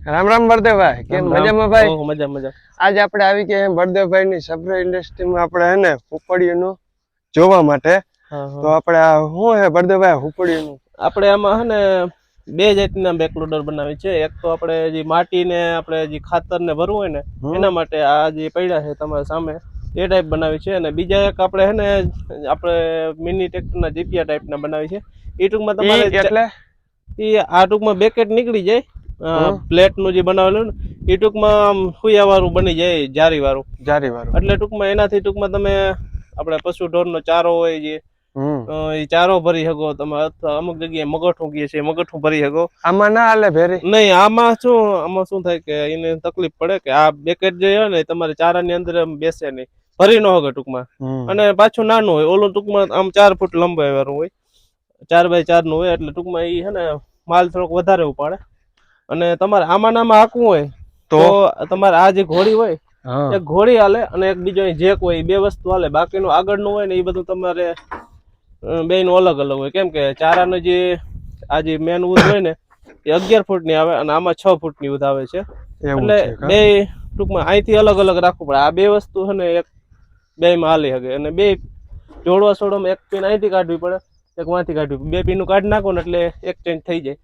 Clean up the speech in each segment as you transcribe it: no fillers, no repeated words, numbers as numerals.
રામ રામ બળદેવભાઈ, કેમ મજામાં ભાઈ? ઓહ મજા મજા. આજ આપણે આવી ગયા બળદેવભાઈ ની સપ્લાય ઇન્ડસ્ટ્રીમાં આપણે હે ને હુપડીનું જોવા માટે. તો આપણે આ શું હે બળદેવભાઈ હુપડીનું? આપણે આમાં હે ને બે જાતના બેકલોડર બનાવી છે. એક તો આપણે જે માટીને આપણે જે ખાતર ને ભરવું હોય ને એના માટે આ જે પડ્યા છે તમારા સામે એ ટાઈપ બનાવી છે. અને બીજા એક આપણે હે ને આપણે મિની ટ્રેક્ટરના જીપિયા ટાઈપના બનાવી છે. એ ટૂંકમાં તમારે એટલે આ ટૂંકમાં બેકેટ નીકળી જાય. પ્લેટ નું જે બનાવેલું ને એ ટૂંકમાં ફુયા વાળું બની જાય, જારી વાળું. એટલે ટૂંકમાં એનાથી ટૂંકમાં તમે આપણે પશુ ઢોર નો ચારો હોય જે એ ચારો ભરી શકો તમે, અથવા અમુક જગ્યાએ મગઠું કહે છે મગઠું ભરી શકો. આમાં ના હાલે ભેરી? નહીં, આમાં શું થાય કે એને તકલીફ પડે કે આ બેકેટ જે હોય ને તમારે ચારાની અંદર બેસે નહીં, ભરી ન હોય ટૂંકમાં. અને પાછું નાનું હોય, ઓલું ટૂંકમાં આમ 4 ફૂટ લંબાઈ વાળું હોય, 4x4 નું હોય. એટલે ટૂંકમાં એ છે ને માલ થોડોક વધારે ઉપાડે. અને તમારે આમાં હાંકવું હોય તો તમારે આ જે ઘોડી હોય એક ઘોડી હાલે અને એક બીજો જેક હોય, એ બે વસ્તુ હાલે. બાકીનું આગળનું હોય ને એ બધું તમારે બે નું અલગ અલગ હોય. કેમ કે ચારાનો જે આ જે મેન ઉધ હોય ને એ 11 ફૂટની આવે અને આમાં 6 ફૂટની ઉધ આવે છે. એટલે બે ટૂંકમાં અહીંથી અલગ અલગ રાખવું પડે. આ બે વસ્તુ છે ને એક બે માં હાલી શકે. અને બે જોડવા છોડવામાં એક પીન અહીંથી કાઢવી પડે, એક વાંથી કાઢવી પડે. બે પીનું કાઢી નાખો ને એટલે એક ચેન્જ થઈ જાય.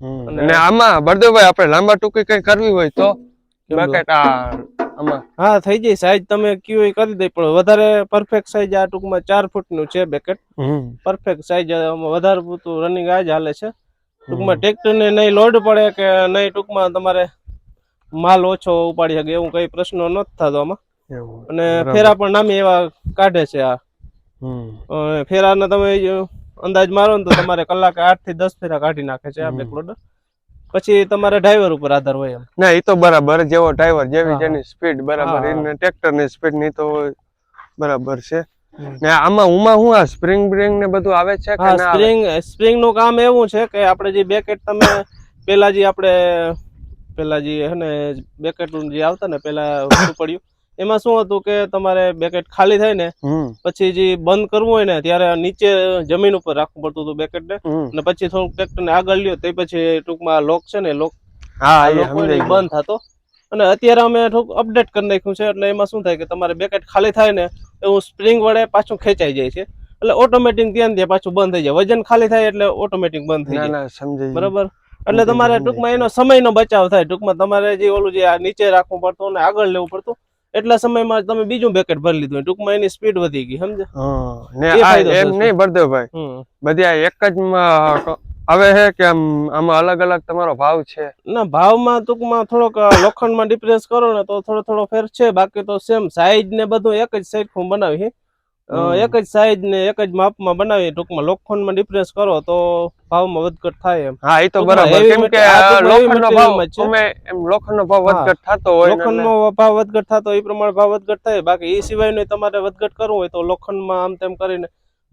અને આમાં બળદેવભાઈ આપણે લાંબા ટૂંકી કઈ કરવી હોય તો બકેટ આમાં હા થઈ જાય. સાઈઝ તમે કયો એ કરી દે, પણ વધારે પરફેક્ટ સાઈઝ આ ટૂંકમાં 4 ફૂટ નું છે બેકેટ. પરફેક્ટ સાઈઝ વધારે પૂરતું રનિંગ આ જ હાલે છે. ટૂંકમાં ટ્રેક્ટર ને નહીં લોડ પડે કે નહીં ટૂંકમાં તમારે માલ ઓછો ઉપાડી શકે એવું કઈ પ્રશ્નો નથી થતો આમાં. અને ફેરા પણ નામી એવા કાઢે છે આ. ફેરાના તમે અંદાજ મારો ને તો તમારે કલાકે 8 થી 10 ફેરા કાઢી નાખે છે આ બેકલોડર. પછી તમારે ડ્રાઈવર ઉપર આધાર હોય એમ. ના એ તો બરાબર, જેવો ડ્રાઈવર જેવી જેની સ્પીડ બરાબર, એને ટ્રેક્ટર ની સ્પીડ ની તો બરાબર છે. ને આમાં હું આ સ્પ્રિંગ ને બધું આવે છે કે ના? સ્પ્રિંગ નું કામ એવું છે કે આપણે જે બેકેટ તમે પેલા જે હે ને બેકેટ જે આવતા ને પેલા પડ્યું એમાં શું હતું કે તમારે બેકેટ ખાલી થાય ને પછી જે બંધ કરવું હોય ને ત્યારે નીચે જમીન ઉપર રાખવું પડતું હતું બેકેટ ને. અને પછી થોડુંક ટ્રેક્ટર ને આગળ લ્યો તે પછી ટૂંકમાં લોક છે ને લોક બંધ થતો. અને અત્યારે અમે થોડુંક અપડેટ કરી નાખ્યું છે. એટલે એમાં શું થાય કે તમારે બેકેટ ખાલી થાય ને એવું સ્પ્રિંગ વડે પાછું ખેંચાઈ જાય છે. એટલે ઓટોમેટિક ત્યાં પાછું બંધ થઈ જાય. વજન ખાલી થાય એટલે ઓટોમેટિક બંધ થઈ જાય. બરાબર. એટલે તમારે ટૂંકમાં એનો સમયનો બચાવ થાય. ટૂંકમાં તમારે જે ઓલું જે નીચે રાખવું પડતું અને આગળ લેવું પડતું, એટલા સમયમાં તમે બીજું બેકેટ ભરી લીધું. ટૂંકમાં એની સ્પીડ વધી ગઈ, સમજે? એમ નહીં બળદેવભાઈ, બધી એક જ આવે છે કે આમાં અલગ અલગ તમારો ભાવ છે? ના, ભાવમાં ટૂંકમાં થોડોક લોખંડમાં ડિફરન્સ કરો ને તો થોડો ફેર છે. બાકી તો સેમ સાઈઝ ને બધું એક જ સાઈઝ બનાવી છે. એક જ સાઈઝ ને એક જ માપમાં બનાવી. ટૂંકમાં લોખંડમાં ડિફરન્સ કરો તો ભાવમાં વધઘટ થાય એમ. હા એ તો બરાબર. કેમ કે લોખંડનો ભાવ વધઘટ થતો હોય, લોખંડનો ભાવ વધઘટ થતો એ પ્રમાણે ભાવ વધઘટ થાય. બાકી એ સિવાયનું તમારે વધઘટ કરવું હોય તો લોખંડમાં આમ તેમ કરીને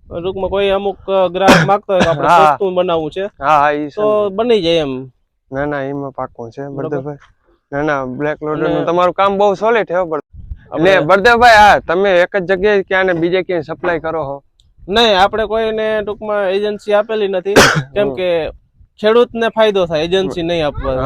ટૂંકમાં કોઈ અમુક ગ્રાહક માંગતો હોય આપણે સસ્તું બનાવવું છે તો બની જાય એમ. ના એમાં પાકું છે બળદેવભાઈ. ના બ્લેક લોડર નું તમારું કામ બહુ સોલિડ છે. ને બળદેવભાઈ હા તમે એક જ જગ્યાએ ક્યાં ને બીજે ક્યાંય સપ્લાય કરો છો? નહીં, આપણે કોઈને ટૂંકમાં એજન્સી આપેલી નથી. કેમ કે ખેડૂતને ફાયદો થાય એજન્સી નહીં આપવા.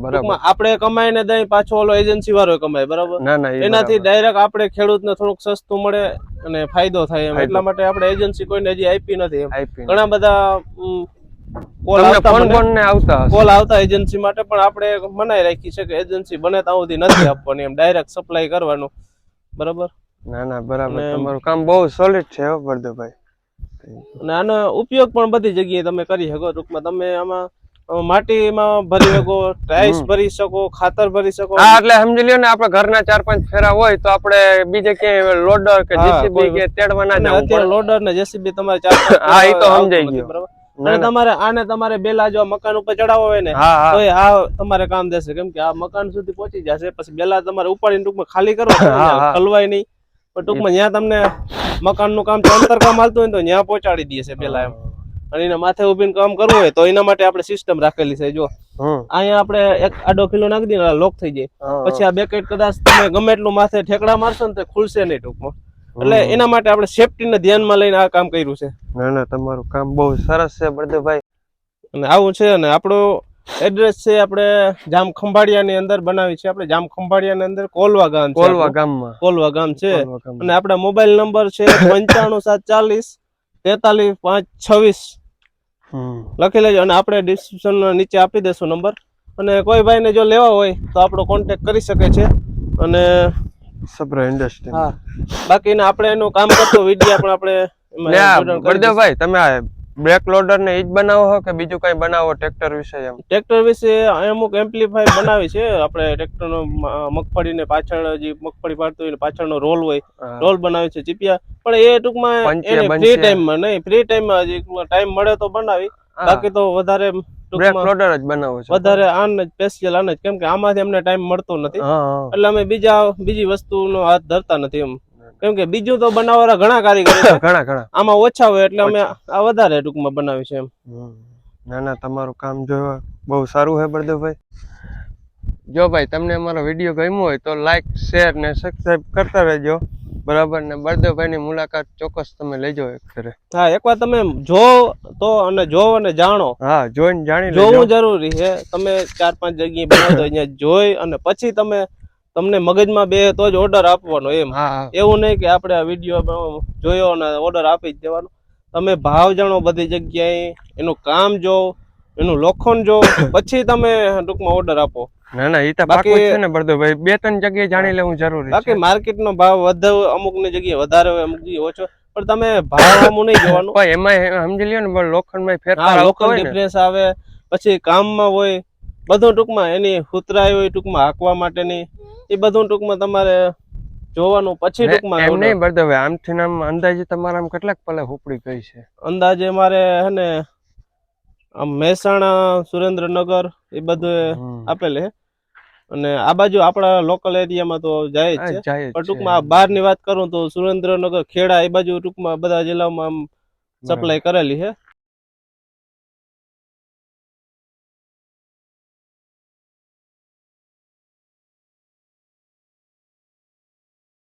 બરાબર. આપણે કમાઈને દઈ પાછો ઓલો એજન્સી વાળો કમાય. બરાબર. એનાથી ડાયરેક્ટ આપણે ખેડૂતને થોડુંક સસ્તું મળે અને ફાયદો થાય એમ. એટલા માટે આપણે એજન્સી કોઈને હજી આપી નથી એમ. ઘણા બધા કોલ આવતા એજન્સી માટે, પણ આપણે મનાઈ રાખી છે કે એજન્સી બને ત્યાં સુધી નથી આપવાની એમ, ડાયરેક્ટ સપ્લાય કરવાનું. બરાબર. ના બરાબર. તમારું કામ બહુ સોલિડ છે બળદેવભાઈ. અને આનો ઉપયોગ પણ બધી જગ્યાએ તમે કરી શકો. ટૂંકમાં તમે આમાં માટીમાં ભરી શકો, ટાઇલ્સ ભરી શકો, ખાતર ભરી શકો. હા એટલે સમજી લ્યો ને આપણે ઘરના 4-5 ફેરા હોય તો આપણે બીજે ક્યાંય લોડર કે જેસીબી કે તેડવા ના જવું. અત્યારે લોડર ને જેસીબી તમારે 4-5 હા એ તો સમજાઈ ગયું. બરાબર. અને તમારે બેલા જો મકાન ઉપર ચડાવવા હોય ને તો આ તમારે કામ દેશે. કેમ કે આ મકાન સુધી પહોંચી જશે. પછી બેલા તમારે ઉપાડીને ટૂંકમાં ખાલી કરો, ખલવાય નહીં. પણ ટૂંકમાં જ્યાં તમને મકાન નું કામ અંતર કામ હાલતું હોય તો ત્યાં પહોંચાડી દેશે પેલા એમ. અને એના માથે ઉભીને કામ કરવું હોય તો એના માટે આપણે સિસ્ટમ રાખેલી છે. જો અહીંયા આપણે એક આડો કિલો નાખી દઈએ લોક થઈ જાય. પછી આ બેકેટ કદાચ તમે ગમે એટલું માથે ઠેકડા મારશો ને તો ખુલશે નહીં ટૂંકમાં. એટલે એના માટે આપણે સેફટીને ધ્યાનમાં લઈને આ કામ કર્યું છે. ના તમારું કામ બહુ સરસ છે બળદેવભાઈ. અને આવું છે. અને આપણો એડ્રેસ છે આપણે જામ ખંભાળિયાની અંદર બનાવી છે આપણે જામ ખંભાળિયાની અંદર કોલવા ગામ છે કોલવા આપણું. ગામમાં કોલવા ગામ છે કોલવા ગામમાં. અને આપણા મોબાઈલ નંબર છે 95740 43526 હમ. લખી લેજો અને આપણે ડિસ્ક્રિપ્શન નીચે આપી દેશું નંબર અને કોઈ ભાઈને જો લેવા હોય તો આપણો કોન્ટેક્ટ કરી શકે છે અને સબરા ઇન્ડસ્ટ્રી હા બાકીને આપણે એનું કામ કરતો વિડીયો પણ આપણે એમાં જોડાણ કરી બળદેવભાઈ તમે આ બ્રેક લોડર ને ઈ જ બનાવો છો કે બીજું કઈ બનાવો ટ્રેક્ટર વિશે એમ? ટ્રેક્ટર વિશે અમુક એમ્પ્લીફાયર બનાવી છે આપણે ટ્રેક્ટરનો મગફળીને પાછળ જે મગફળી પાડતું હોય ને પાછળનો રોલ હોય રોલ બનાવી છે ચીપિયા પણ એ ટૂંકમાં પંચિયા, ફ્રી બંચિયા. ટાઈમમાં નહીં ફ્રી ટાઈમમાં જે ટાઈમ મળે તો બનાવી બાકી તો વધારે બ્રેક ટૂંકમાં લોડર જ બનાવો છો? વધારે આને જ સ્પેશિયલ આને જ કેમ કે આમાંથી અમને ટાઈમ મળતો નથી હા હા. એટલે અમે બીજી વસ્તુનો હાથ ધરતા નથી એમ કેમ કે બીજું તો બનાવવાના ઘણા કારીગરો છે ઘણા ઘણા. આમાં ઓછા હોય એટલે અમે આ વધારે ટૂંકમાં બનાવી છે એમ ના ના તમારું કામ જો બહુ સારું છે બળદેવભાઈ. જો ભાઈ તમને અમારો વિડીયો ગમ્યો હોય તો લાઈક શેર ને સબસ્ક્રાઇબ કરતા રહેજો બરાબર ને બળદેવભાઈની મુલાકાત ચોક્કસ તમે લેજો એક ફેરે. હા એકવાર તમે જો તો અને જાણો હા જોઈને જાણી લેજો. જોવું જરૂરી છે તમે 4-5 જગ્યાએ બનાવતો અહીંયા જોઈ અને પછી તમને મગજમાં બે તો જ ઓર્ડર આપવાનો એમ હા હા. એવું નહીં કે આપણે આ વિડીયો જોયો અને ઓર્ડર આપી જ દેવાનો તમે ભાવ જાણો બધી જગ્યાએ એનું કામ જો એનું લોખંડ જો પછી તમે ટૂંકમાં ઓર્ડર આપો. ના ના ઈ તો પાકું જ છે ને બળદેવભાઈ 2-3 જગ્યાએ જાણી લેવું જરૂરી બાકી છે. માર્કેટનો ભાવ અમુકની જગ્યાએ વધારે હોય અમુક જગ્યાએ ઓછો પણ તમે ભાવ આમું નહીં જોવાનું પણ એમાં સમજી લ્યો ને લોખંડમાં ફેરફાર હા આવતો લોકલ હોય ને. ડિફરન્સ આવે પછી કામમાં હોય બધું ટૂંકમાં એની હુતરાઈ હોય ટૂંકમાં હાંકવા માટેની એ બધું ટૂંકમાં તમારે જોવાનું પછી ટૂંકમાં એમ order. નહીં બળદેવભાઈ આમથી આમ અંદાજે તમારા આમ કેટલાક પલે હોપડી ગઈ છે? અંદાજે મારે હે ને આમ મહેસાણા સુરેન્દ્રનગર એ બધું આપેલે છે અને આ બાજુ આપણા લોકલ એરિયામાં તો જાય જ છે જાય જ પણ છે. ટૂંકમાં બહારની વાત કરું તો સુરેન્દ્રનગર ખેડા એ બાજુ ટૂંકમાં બધા જિલ્લામાં આમ સપ્લાય કરેલી છે